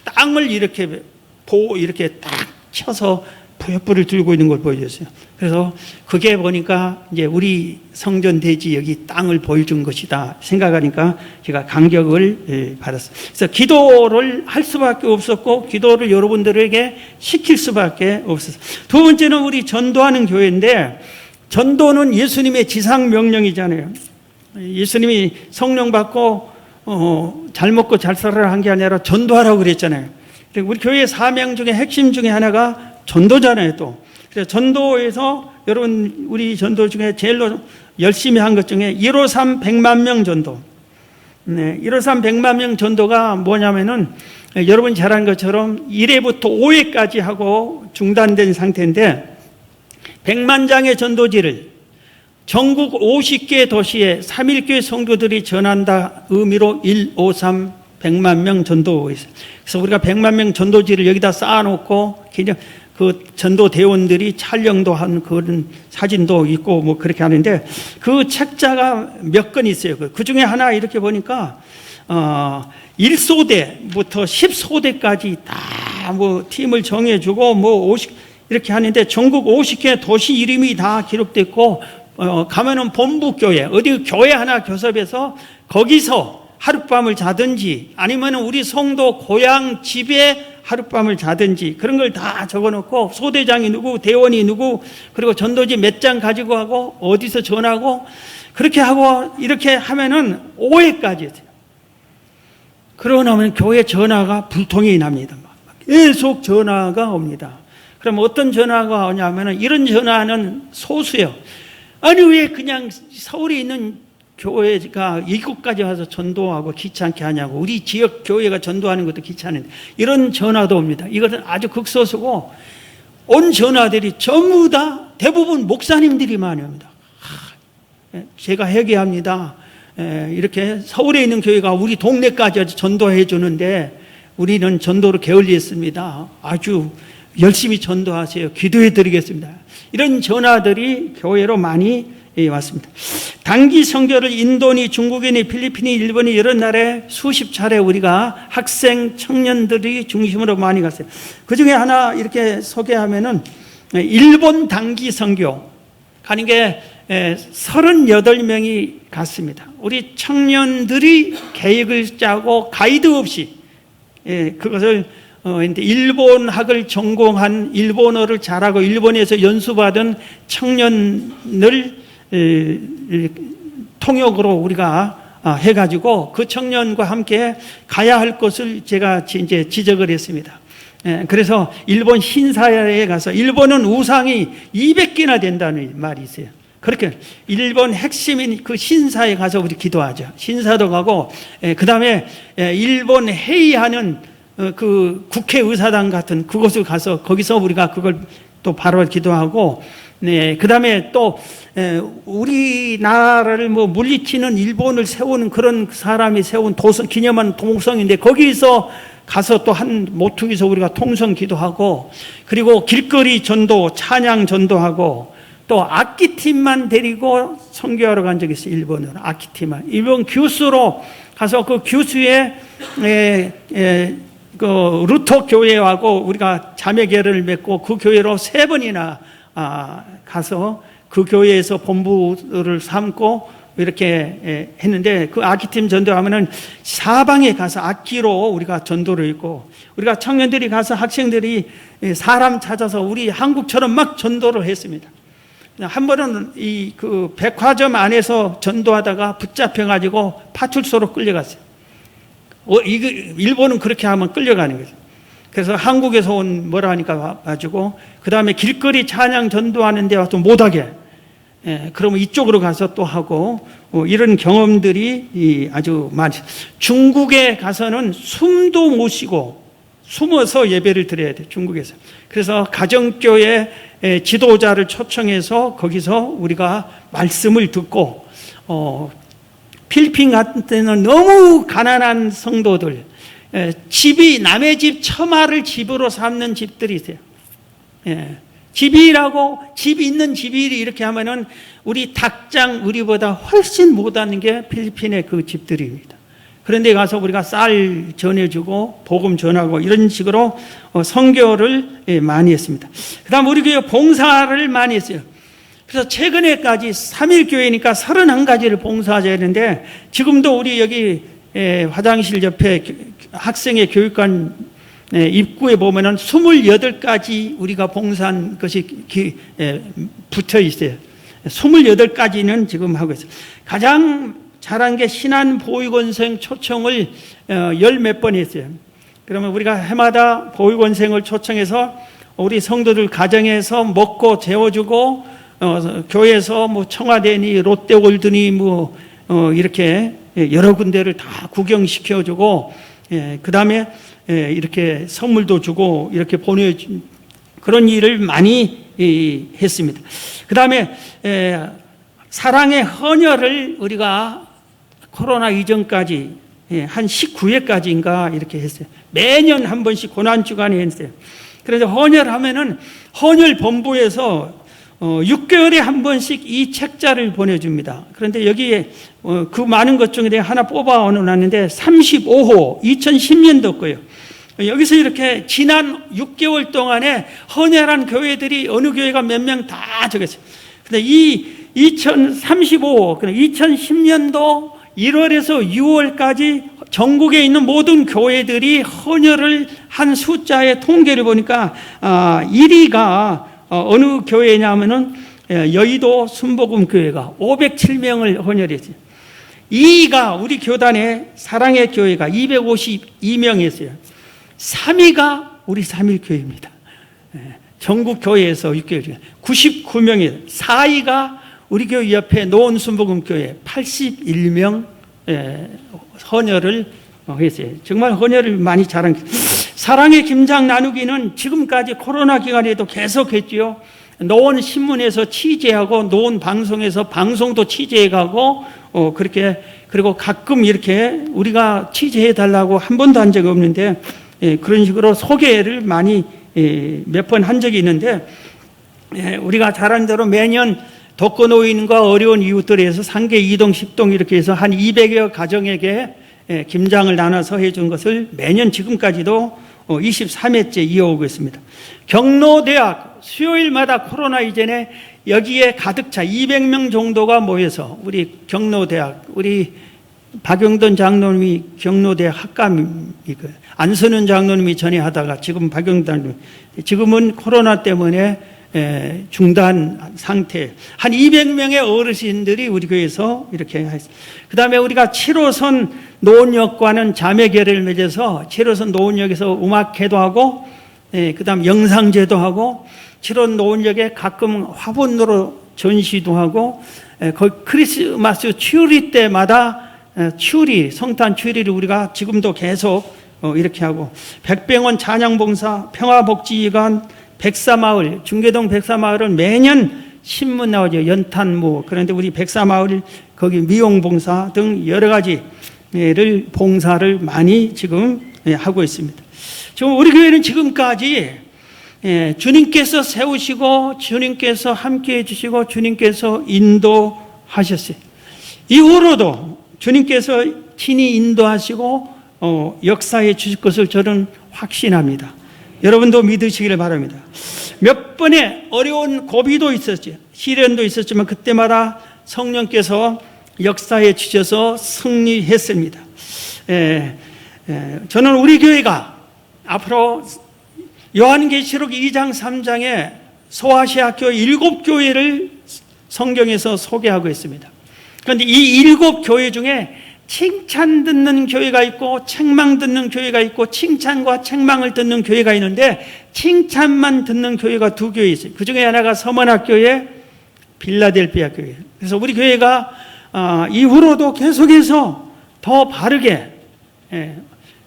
땅을 이렇게 딱 쳐서 횃불을 들고 있는 걸 보여줬어요. 그래서 그게 보니까 이제 우리 성전 대지 여기 땅을 보여준 것이다 생각하니까 제가 감격을 받았어요. 그래서 기도를 할 수밖에 없었고, 기도를 여러분들에게 시킬 수밖에 없었어요. 두 번째는 우리 전도하는 교회인데, 전도는 예수님의 지상 명령이잖아요. 예수님이 성령 받고 잘 먹고 잘 살아라 한 게 아니라 전도하라고 그랬잖아요. 우리 교회의 사명 중에 핵심 중에 하나가 전도잖아요. 또 그래서 전도에서 여러분, 우리 전도 중에 제일로 열심히 한 것 중에 153 100만 명 전도. 153 100만 명 전도가 뭐냐면은, 여러분 잘 아는 것처럼 1회부터 5회까지 하고 중단된 상태인데, 100만 장의 전도지를 전국 50개 도시에 3.1교회 성도들이 전한다 의미로 153 100만 명 전도했어요. 그래서 우리가 100만 명 전도지를 여기다 쌓아놓고, 그 전도대원들이 촬영도 한 그런 사진도 있고 뭐 그렇게 하는데, 그 책자가 몇 건 있어요. 그 중에 하나 이렇게 보니까 1소대부터 10소대까지 다 뭐 팀을 정해주고 뭐 50 이렇게 하는데, 전국 50개 도시 이름이 다 기록됐고, 가면은 본부교회, 어디 교회 하나 교섭해서 거기서 하룻밤을 자든지, 아니면 우리 성도 고향 집에 하룻밤을 자든지, 그런 걸 다 적어놓고, 소대장이 누구, 대원이 누구, 그리고 전도지 몇 장 가지고 하고, 어디서 전하고, 그렇게 하고, 이렇게 하면은 5회까지 했어요. 그러고 나면 교회 전화가 불통이 납니다. 계속 전화가 옵니다. 그럼 어떤 전화가 오냐면은, 이런 전화는 소수예요. 아니, 왜 그냥 서울에 있는 교회가 이곳까지 와서 전도하고 귀찮게 하냐고, 우리 지역 교회가 전도하는 것도 귀찮은데, 이런 전화도 옵니다. 이것은 아주 극소수고, 온 전화들이 전부 다 대부분 목사님들이 많이 옵니다. 제가 회개합니다. 이렇게 서울에 있는 교회가 우리 동네까지 전도해 주는데 우리는 전도로 게을리했습니다. 아주 열심히 전도하세요. 기도해 드리겠습니다. 이런 전화들이 교회로 많이 왔습니다. 단기 선교를 인도니, 중국이니, 필리핀이, 일본이 이런 나라에 수십 차례 우리가 학생, 청년들이 중심으로 많이 갔어요. 그 중에 하나 이렇게 소개하면은, 일본 단기 선교 가는 게 38명이 갔습니다. 우리 청년들이 계획을 짜고 가이드 없이, 그것을 일본학을 전공한, 일본어를 잘하고 일본에서 연수받은 청년을 통역으로 우리가 해가지고 그 청년과 함께 가야 할 곳을 제가 이제 지적을 했습니다. 그래서 일본 신사에 가서, 일본은 우상이 200개나 된다는 말이 있어요. 그렇게 일본 핵심인 그 신사에 가서 우리 기도하죠. 신사도 가고, 그 다음에 일본 회의하는 그 국회의사당 같은 그곳을 가서 거기서 우리가 그걸 또 바로 기도하고, 네, 그 다음에 또, 우리나라를 뭐 물리치는 일본을 세우는 그런 사람이 세운 기념한 동성인데, 거기서 가서 또 한 모퉁이에서 우리가 통성 기도하고, 그리고 길거리 전도, 찬양 전도하고, 또 악기팀만 데리고 선교하러 간 적이 있어요. 일본으로. 악기팀만. 일본 교수로 가서 그 교수의, 그 루터 교회하고 우리가 자매결을 맺고 그 교회로 3번이나 가서 그 교회에서 본부를 삼고 이렇게 했는데, 그 악기팀 전도하면은 사방에 가서 악기로 우리가 전도를 했고, 우리가 청년들이 가서 학생들이 사람 찾아서 우리 한국처럼 막 전도를 했습니다. 한 번은 그 백화점 안에서 전도하다가 붙잡혀가지고 파출소로 끌려갔어요. 일본은 그렇게 하면 끌려가는 거죠. 그래서 한국에서 온 뭐라 하니까 가지고, 그 다음에 길거리 찬양 전도하는 데 와서 못하게, 그러면 이쪽으로 가서 또 하고, 이런 경험들이 아주 많죠. 중국에 가서는 숨도 못 쉬고 숨어서 예배를 드려야 돼요, 중국에서. 그래서 가정교회 지도자를 초청해서 거기서 우리가 말씀을 듣고, 필리핀 같은 때는 너무 가난한 성도들, 집이 남의 집 처마를 집으로 삼는 집들이 있어요. 집이라고, 집 있는 집이 이렇게 하면은 우리 닭장 우리보다 훨씬 못하는 게 필리핀의 그 집들입니다. 그런데 가서 우리가 쌀 전해주고 복음 전하고 이런 식으로 선교를 많이 했습니다. 그 다음 우리 교회 봉사를 많이 했어요. 그래서 최근에까지 3.1교회니까 31가지를 봉사하자 했는데, 지금도 우리 여기 화장실 옆에 학생의 교육관 입구에 보면은 28가지 우리가 봉사한 것이 붙어 있어요. 28가지는 지금 하고 있어요. 가장 잘한 게 신안보육원생 초청을 10몇 번 했어요. 그러면 우리가 해마다 보육원생을 초청해서 우리 성도들 가정에서 먹고 재워주고, 교회에서 뭐 청와대니 롯데월드니 뭐 이렇게 여러 군데를 다 구경시켜주고, 그 다음에 이렇게 선물도 주고 이렇게 보내준 그런 일을 많이 했습니다. 그 다음에 사랑의 헌혈을 우리가 코로나 이전까지 한 19회까지인가 이렇게 했어요. 매년 한 번씩 고난주간에 했어요. 그래서 헌혈하면은 헌혈본부에서 6개월에 한 번씩 이 책자를 보내줍니다. 그런데 여기에 그 많은 것 중에 하나 뽑아 놨는데 35호 2010년도 거예요. 여기서 이렇게 지난 6개월 동안에 헌혈한 교회들이 어느 교회가 몇 명 다 적었어요. 근데 이 2035호, 2010년도 1월에서 6월까지 전국에 있는 모든 교회들이 헌혈을 한 숫자의 통계를 보니까 1위가 어느 교회냐면은 여의도 순복음교회가 507명을 헌혈했어요. 2위가 우리 교단의 사랑의 교회가 252명이었어요. 3위가 우리 3.1교회입니다. 전국 교회에서 6개월 중에 99명이에요. 4위가 우리 교회 옆에 노원순복음교회 81명 헌혈을 했어요. 정말 헌혈을 많이 잘한. 사랑의 김장 나누기는 지금까지 코로나 기간에도 계속했지요. 노원 신문에서 취재하고 노원 방송에서 방송도 취재해가고 그렇게, 그리고 가끔 이렇게 우리가 취재해 달라고 한 번도 한 적이 없는데 그런 식으로 소개를 많이 몇 번 한 적이 있는데, 우리가 잘 아는 대로 매년 독거노인과 어려운 이웃들에서 상계 2동, 10동 이렇게 해서 한 200여 가정에게 김장을 나눠서 해준 것을 매년 지금까지도 23회째 이어오고 있습니다. 경로대학 수요일마다 코로나 이전에 여기에 가득 차 200명 정도가 모여서 우리 경로대학, 우리 박영돈 장로님이 경로대학 학감이고요. 안선은 장로님이 전에 하다가 지금 박영돈, 지금은 코로나 때문에 중단 상태. 한 200명의 어르신들이 우리 교회에서 이렇게 했습니다. 그 다음에 우리가 7호선 노원역과는 자매결을 맺어서 7호선 노원역에서 음악회도 하고, 그 다음 영상제도 하고, 7호선 노원역에 가끔 화분으로 전시도 하고, 거의 크리스마스 추리 때마다 추리, 성탄 추리를 우리가 지금도 계속 이렇게 하고, 백병원 찬양봉사, 평화복지관, 백사마을, 중계동 백사마을은 매년 신문 나오죠. 연탄 그런데 우리 백사마을 거기 미용봉사 등 여러 가지를 봉사를 많이 지금 하고 있습니다. 지금 우리 교회는 지금까지 주님께서 세우시고 주님께서 함께 해주시고 주님께서 인도하셨어요. 이후로도 주님께서 친히 인도하시고 역사해 주실 것을 저는 확신합니다. 여러분도 믿으시기를 바랍니다. 몇 번의 어려운 고비도 있었죠. 시련도 있었지만 그때마다 성령께서 역사해 주셔서 승리했습니다. 저는 우리 교회가 앞으로 요한계시록 2장 3장에 소아시아 교회 7교회를 성경에서 소개하고 있습니다. 그런데 이 7교회 중에 칭찬 듣는 교회가 있고 책망 듣는 교회가 있고 칭찬과 책망을 듣는 교회가 있는데 칭찬만 듣는 교회가 2교회 있어요. 그 중에 하나가 서머나교회, 빌라델피아 교회. 그래서 우리 교회가 이후로도 계속해서 더 바르게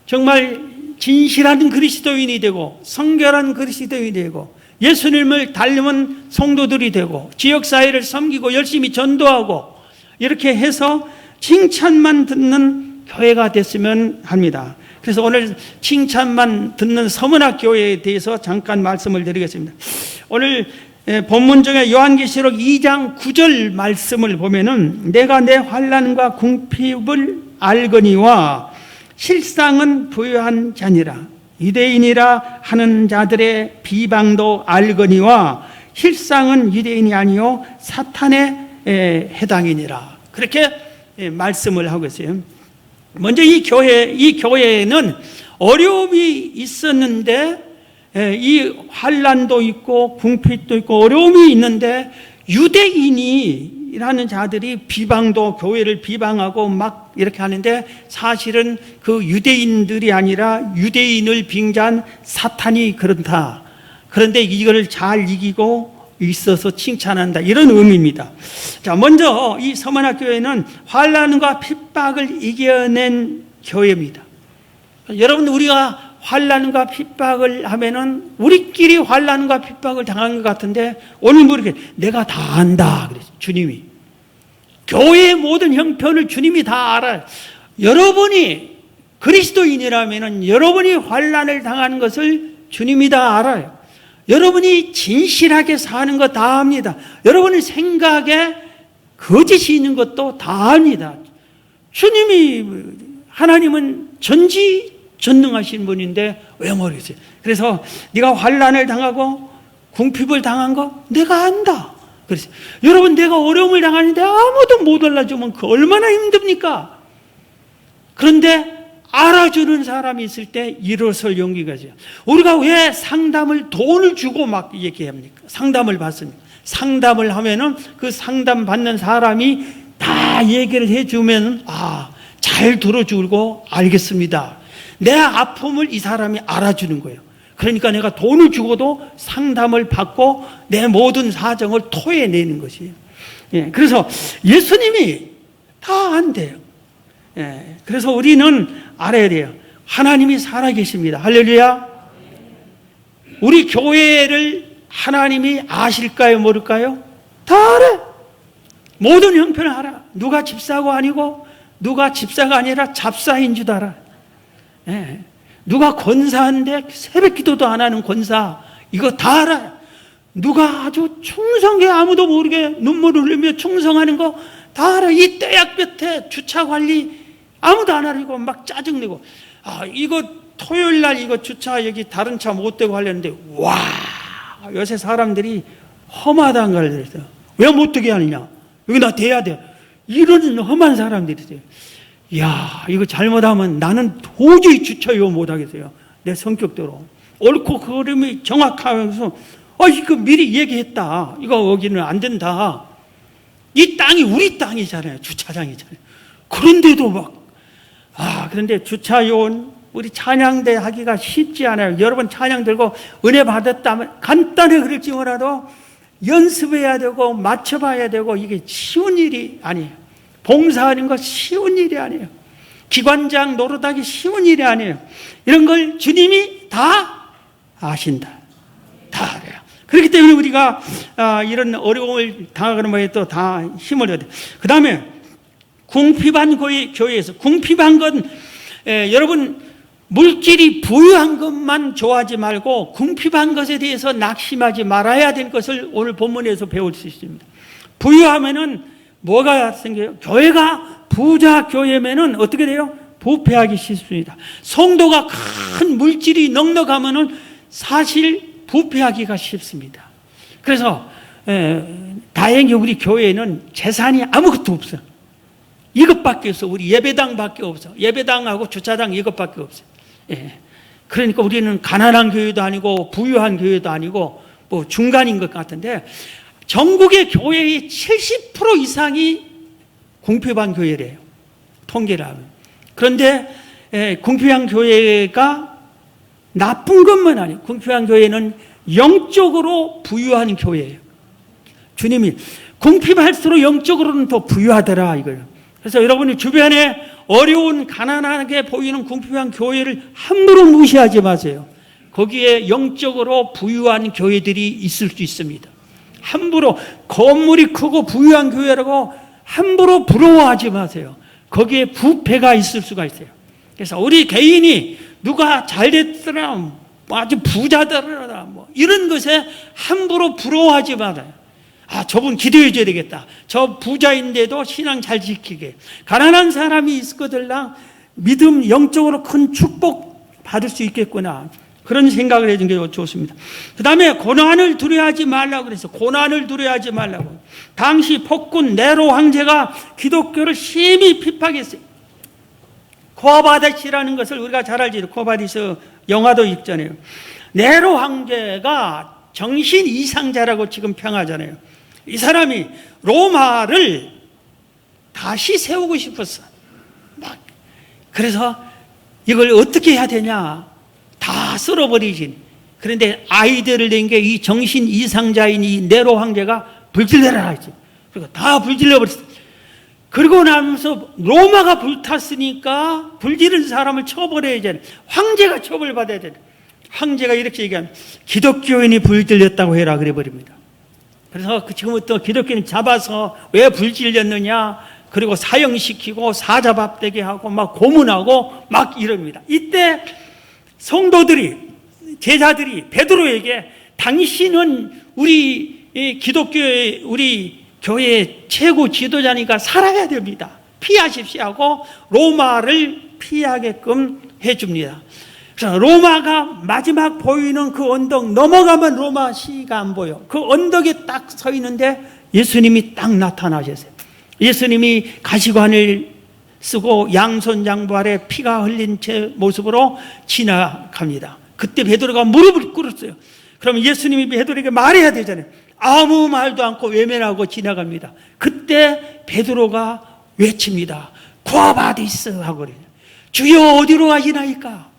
정말 진실한 그리스도인이 되고 성결한 그리스도인이 되고 예수님을 닮은 성도들이 되고 지역사회를 섬기고 열심히 전도하고 이렇게 해서 칭찬만 듣는 교회가 됐으면 합니다. 그래서 오늘 칭찬만 듣는 서문학교회에 대해서 잠깐 말씀을 드리겠습니다. 오늘 본문 중에 요한계시록 2장 9절 말씀을 보면은 내가 내 환난과 궁핍을 알거니와 실상은 부유한 자니라 유대인이라 하는 자들의 비방도 알거니와 실상은 유대인이 아니요 사탄에 해당이니라. 그렇게 말씀을 하고 있어요. 먼저 이 교회에는 어려움이 있었는데 이 환난도 있고 궁핍도 있고 어려움이 있는데 유대인이라는 자들이 비방도 교회를 비방하고 막 이렇게 하는데 사실은 그 유대인들이 아니라 유대인을 빙자한 사탄이 그렇다. 그런데 이걸 잘 이기고 있어서 칭찬한다. 이런 의미입니다. 자, 먼저 이 서문학교회는 환난과 핍박을 이겨낸 교회입니다. 여러분, 우리가 환난과 핍박을 하면은 우리끼리 환난과 핍박을 당한 것 같은데 오늘 모르게 내가 다 안다 그랬어요. 주님이 교회의 모든 형편을 주님이 다 알아요. 여러분이 그리스도인이라면은 여러분이 환난을 당하는 것을 주님이 다 알아요. 여러분이 진실하게 사는 거 다 압니다. 여러분의 생각에 거짓이 있는 것도 다 압니다. 주님이 하나님은 전지전능하신 분인데 왜 모르겠어요. 그래서 네가 환난을 당하고 궁핍을 당한 거 내가 안다. 그래서 여러분 내가 어려움을 당하는데 아무도 못 알아주면 그 얼마나 힘듭니까? 그런데 알아주는 사람이 있을 때 일어설 용기가 있어요. 우리가 왜 상담을 돈을 주고 막 얘기합니까? 상담을 받습니다. 상담을 하면은 그 상담 받는 사람이 다 얘기를 해주면 잘 들어주고 알겠습니다. 내 아픔을 이 사람이 알아주는 거예요. 그러니까 내가 돈을 주고도 상담을 받고 내 모든 사정을 토해내는 것이에요. 그래서 예수님이 다 안돼요. 그래서 우리는 알아야 돼요. 하나님이 살아계십니다. 할렐루야. 우리 교회를 하나님이 아실까요? 모를까요? 다 알아요. 모든 형편을 알아. 누가 집사가 아니고 누가 집사가 아니라 잡사인 줄 알아. 누가 권사인데 새벽 기도도 안 하는 권사, 이거 다 알아요. 누가 아주 충성해 아무도 모르게 눈물을 흘리며 충성하는 거 다 알아. 이 떼약 볕에 주차 관리 아무도 안 하려고 막 짜증내고, 이거 토요일 날 이거 주차 여기 다른 차 못 대고 하려는데, 와, 요새 사람들이 험하다는 걸 그랬어요. 왜 못 되게 하느냐? 여기 나 대야 돼. 이런 험한 사람들이세요. 이야, 이거 잘못하면 나는 도저히 주차 이거 못 하겠어요. 내 성격대로. 옳고 그름이 정확하면서, 이거 미리 얘기했다. 이거 여기는 안 된다. 이 땅이 우리 땅이잖아요. 주차장이잖아요. 그런데도 막, 그런데 주차요원, 우리 찬양대 하기가 쉽지 않아요. 여러분 찬양 들고 은혜 받았다면 간단히 그럴지 몰라도 연습해야 되고 맞춰봐야 되고 이게 쉬운 일이 아니에요. 봉사하는 거 쉬운 일이 아니에요. 기관장 노릇하기 쉬운 일이 아니에요. 이런 걸 주님이 다 아신다. 다 알아요. 그렇기 때문에 우리가 이런 어려움을 당하거나 뭐에 또 다 힘을 얻어요. 그 다음에 궁핍한 교회에서, 궁핍한 건 여러분 물질이 부유한 것만 좋아하지 말고 궁핍한 것에 대해서 낙심하지 말아야 될 것을 오늘 본문에서 배울 수 있습니다. 부유하면은 뭐가 생겨요? 교회가 부자 교회면은 어떻게 돼요? 부패하기 쉽습니다. 성도가 큰 물질이 넉넉하면은 사실 부패하기가 쉽습니다. 그래서 다행히 우리 교회는 재산이 아무것도 없어요. 이것밖에 없어. 우리 예배당밖에 없어. 예배당하고 주차장 이것밖에 없어요. 그러니까 우리는 가난한 교회도 아니고 부유한 교회도 아니고 뭐 중간인 것 같은데, 전국의 교회의 70% 이상이 궁핍한 교회래요, 통계를 하면. 그런데 궁핍한 교회가 나쁜 것만 아니에요. 궁핍한 교회는 영적으로 부유한 교회예요. 주님이 궁핍할수록 영적으로는 더 부유하더라 이거예요. 그래서 여러분이 주변에 어려운 가난하게 보이는 궁핍한 교회를 함부로 무시하지 마세요. 거기에 영적으로 부유한 교회들이 있을 수 있습니다. 함부로 건물이 크고 부유한 교회라고 함부로 부러워하지 마세요. 거기에 부패가 있을 수가 있어요. 그래서 우리 개인이 누가 잘됐더라, 아주 부자더라, 뭐 이런 것에 함부로 부러워하지 말아요. 저분 기도해 줘야 되겠다. 저 부자인데도 신앙 잘 지키게. 가난한 사람이 있거들랑 믿음, 영적으로 큰 축복 받을 수 있겠구나. 그런 생각을 해준 게 좋습니다. 그 다음에 고난을 두려워하지 말라고 그래서, 고난을 두려워하지 말라고. 당시 폭군 네로 황제가 기독교를 심히 핍박했어요. 코아바디스라는 것을 우리가 잘 알죠. 코아바디스 영화도 있잖아요. 네로 황제가 정신 이상자라고 지금 평하잖아요. 이 사람이 로마를 다시 세우고 싶었어. 그래서 이걸 어떻게 해야 되냐, 다 쓸어버리진. 그런데 아이디어를 낸 게 이 정신 이상자인 이 네로 황제가 불질러라 했지. 그리고 다 불질러버렸어. 그러고 나면서 로마가 불탔으니까 불지른 사람을 처벌해야 돼. 황제가 처벌받아야 돼. 황제가 이렇게 얘기합니다. 기독교인이 불질렸다고 해라 그래 버립니다. 그래서 지금부터 기독교인 잡아서 왜 불질렸느냐, 그리고 사형시키고 사자밥되게 하고 막 고문하고 막 이럽니다. 이때 성도들이, 제자들이 베드로에게 당신은 우리 기독교의, 우리 교회의 최고 지도자니까 살아야 됩니다, 피하십시오 하고 로마를 피하게끔 해줍니다. 그래서 로마가 마지막 보이는 그 언덕 넘어가면 로마 시가 안 보여. 그 언덕에 딱 서 있는데 예수님이 딱 나타나셨어요. 예수님이 가시관을 쓰고 양손 양부 아래 피가 흘린 채 모습으로 지나갑니다. 그때 베드로가 무릎을 꿇었어요. 그러면 예수님이 베드로에게 말해야 되잖아요. 아무 말도 않고 외면하고 지나갑니다. 그때 베드로가 외칩니다. 코아바디스 하고 그래요. 주여 어디로 가시나이까?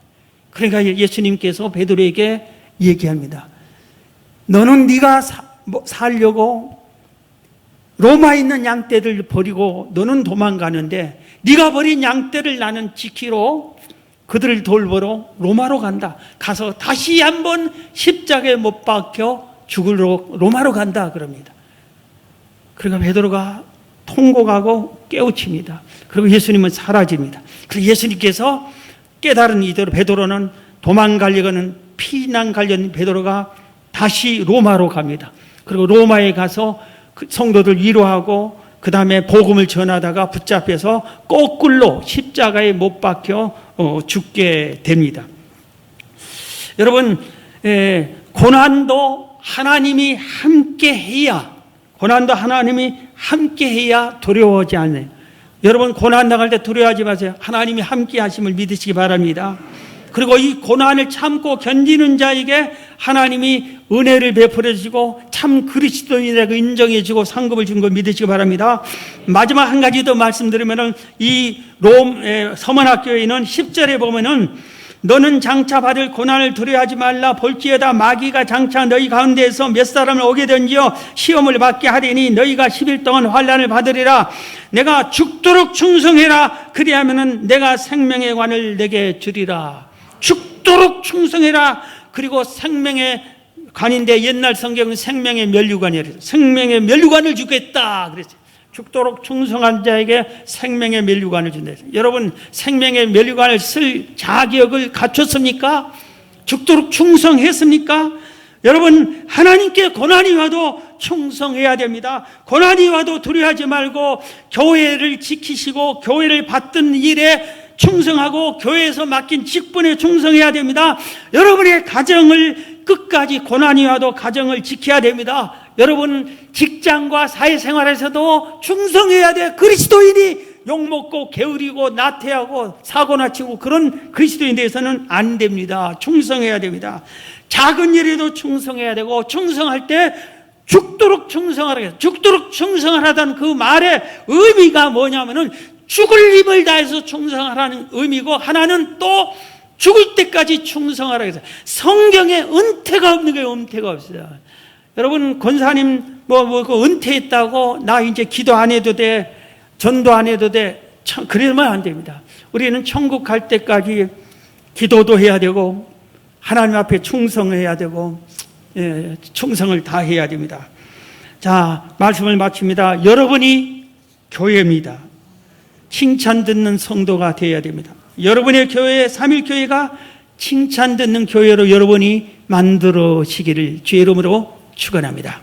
그러니까 예수님께서 베드로에게 얘기합니다. 너는 네가 살려고 로마에 있는 양떼들 버리고 너는 도망가는데, 네가 버린 양떼를 나는 지키러, 그들을 돌보러 로마로 간다. 가서 다시 한번 십자가에 못 박혀 죽으러 로마로 간다 그럽니다. 그러니까 베드로가 통곡하고 깨우칩니다. 그리고 예수님은 사라집니다. 그래서 예수님께서 깨달은 이대로 베드로는 도망가려는, 피난 가려는 베드로가 다시 로마로 갑니다. 그리고 로마에 가서 그 성도들 위로하고 그 다음에 복음을 전하다가 붙잡혀서 거꾸로 십자가에 못 박혀 죽게 됩니다. 여러분, 고난도 하나님이 함께해야, 두려워하지 않아요. 여러분, 고난 당할 때 두려워하지 마세요. 하나님이 함께 하심을 믿으시기 바랍니다. 그리고 이 고난을 참고 견디는 자에게 하나님이 은혜를 베풀어 주시고 참 그리스도인이라고 인정해 주고 상급을 준 거 믿으시기 바랍니다. 마지막 한 가지 더 말씀드리면은, 이 서문학교에는 10절에 보면은, 너는 장차 받을 고난을 두려워하지 말라. 볼지어다 마귀가 장차 너희 가운데에서 몇 사람을 오게 던지어 시험을 받게 하리니 너희가 10일 동안 환난을 받으리라. 내가 죽도록 충성해라. 그리하면은 내가 생명의 관을 내게 주리라. 죽도록 충성해라. 그리고 생명의 관인데 옛날 성경은 생명의 면류관이래요. 생명의 면류관을 주겠다 그랬어요. 죽도록 충성한 자에게 생명의 면류관을 준다. 여러분 생명의 면류관을 쓸 자격을 갖췄습니까? 죽도록 충성했습니까? 여러분 하나님께 고난이 와도 충성해야 됩니다. 고난이 와도 두려워하지 말고 교회를 지키시고 교회를 받든 일에 충성하고 교회에서 맡긴 직분에 충성해야 됩니다. 여러분의 가정을 끝까지 고난이 와도 가정을 지켜야 됩니다. 여러분 직장과 사회생활에서도 충성해야 돼. 그리스도인이 욕먹고 게으리고 나태하고 사고나 치고 그런 그리스도인에 대해서는 안 됩니다. 충성해야 됩니다. 작은 일에도 충성해야 되고 충성할 때 죽도록 충성하라. 죽도록 충성하라는 그 말의 의미가 뭐냐면은 죽을 힘을 다해서 충성하라는 의미고, 하나는 또 죽을 때까지 충성하라 해서 성경에 은퇴가 없는 거예요. 은퇴가 없어요. 여러분 권사님 그 은퇴했다고 나 이제 기도 안 해도 돼, 전도 안 해도 돼, 그러면 안 됩니다. 우리는 천국 갈 때까지 기도도 해야 되고 하나님 앞에 충성해야 되고 충성을 다해야 됩니다. 자, 말씀을 마칩니다. 여러분이 교회입니다. 칭찬 듣는 성도가 되어야 됩니다. 여러분의 교회, 삼일교회가 칭찬 듣는 교회로 여러분이 만들어지기를 주의 이름으로 축원합니다.